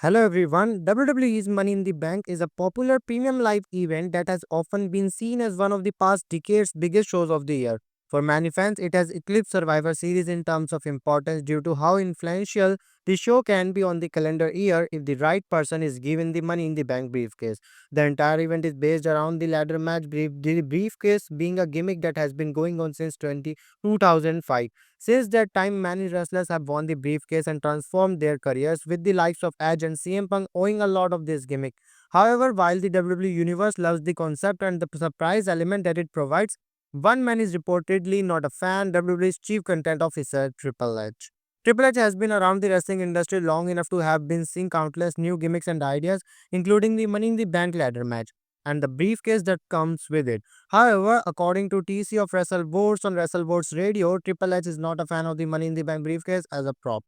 Hello everyone. WWE's Money in the Bank is a popular premium live event that has often been seen as one of the past decade's biggest shows of the year. For many fans, it has eclipsed Survivor Series in terms of importance due to how influential the show can be on the calendar year if the right person is given the Money in the Bank briefcase. The entire event is based around the ladder match the briefcase being a gimmick that has been going on since 2005. Since that time, many wrestlers have won the briefcase and transformed their careers, with the likes of Edge and CM Punk owing a lot of this gimmick. However, while the WWE Universe loves the concept and the surprise element that it provides, one man is reportedly not a fan: WWE's chief content officer, Triple H. Triple H has been around the wrestling industry long enough to have been seeing countless new gimmicks and ideas, including the Money in the Bank ladder match and the briefcase that comes with it. However, according to TC of WrestleVotes on WrestleVotes Radio, Triple H is not a fan of the Money in the Bank briefcase as a prop.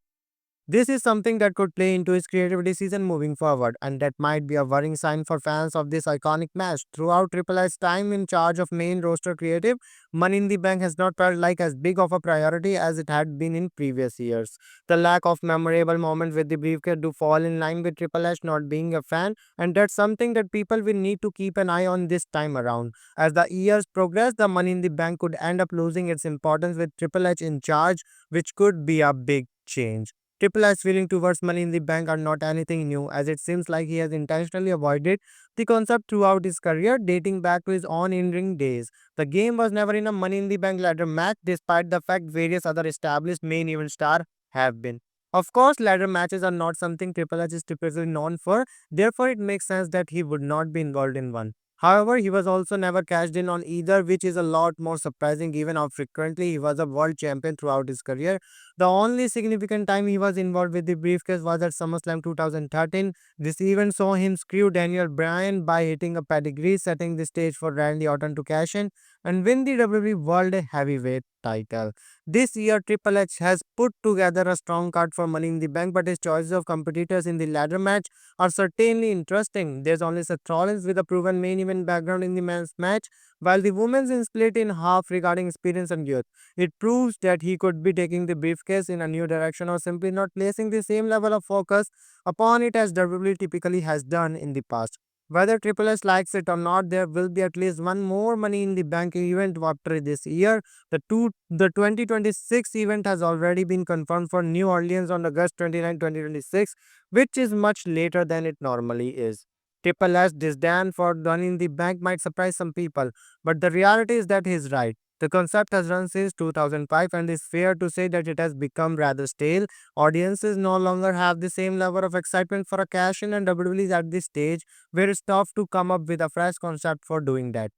This is something that could play into his creative decision moving forward, and that might be a worrying sign for fans of this iconic match. Throughout Triple H's time in charge of main roster creative, Money in the Bank has not felt like as big of a priority as it had been in previous years. The lack of memorable moments with the briefcase do fall in line with Triple H not being a fan, and that's something that people will need to keep an eye on this time around. As the years progress, the Money in the Bank could end up losing its importance with Triple H in charge, which could be a big change. Triple H's feeling towards Money in the Bank are not anything new, as it seems like he has intentionally avoided the concept throughout his career, dating back to his own in-ring days. The game was never in a Money in the Bank ladder match, despite the fact various other established main event stars have been. Of course, ladder matches are not something Triple H is typically known for, therefore it makes sense that he would not be involved in one. However, he was also never cashed in on either, which is a lot more surprising given how frequently he was a world champion throughout his career. The only significant time he was involved with the briefcase was at SummerSlam 2013. This event saw him screw Daniel Bryan by hitting a pedigree, setting the stage for Randy Orton to cash in and win the WWE World Heavyweight title. This year, Triple H has put together a strong card for Money in the Bank, but his choices of competitors in the ladder match are certainly interesting. There's only Seth Rollins with a proven main event background in the men's match, while the women's is split in half regarding experience and youth. It proves that he could be taking the briefcase in a new direction or simply not placing the same level of focus upon it as WWE typically has done in the past. Whether Triple H likes it or not, there will be at least one more Money in the Bank event after this year. The 2026 event has already been confirmed for New Orleans on August 29, 2026, which is much later than it normally is. Triple H's disdain for Money in the Bank might surprise some people, but the reality is that he's right. The concept has run since 2005 and it's fair to say that it has become rather stale. Audiences no longer have the same level of excitement for a cash in, and WWE is at this stage where it's tough to come up with a fresh concept for doing that.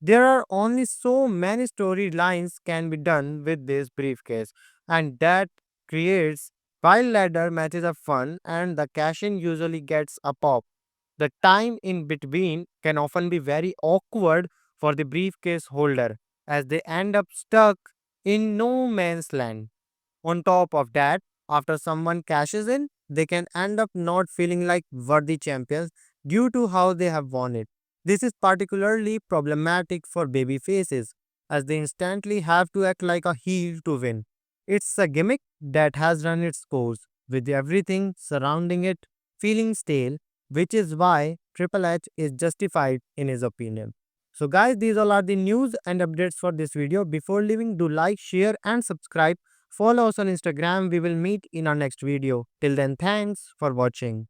There are only so many storylines can be done with this briefcase, and that creates while ladder matches are fun and the cash in usually gets a pop. The time in between can often be very awkward for the briefcase holder as they end up stuck in no man's land. On top of that, after someone cashes in, they can end up not feeling like worthy champions due to how they have won it. This is particularly problematic for baby faces as they instantly have to act like a heel to win. It's a gimmick that has run its course, with everything surrounding it feeling stale, which is why Triple H is justified in his opinion. So guys, these all are the news and updates for this video. Before leaving, do like, share and subscribe. Follow us on Instagram. We will meet in our next video. Till then, thanks for watching.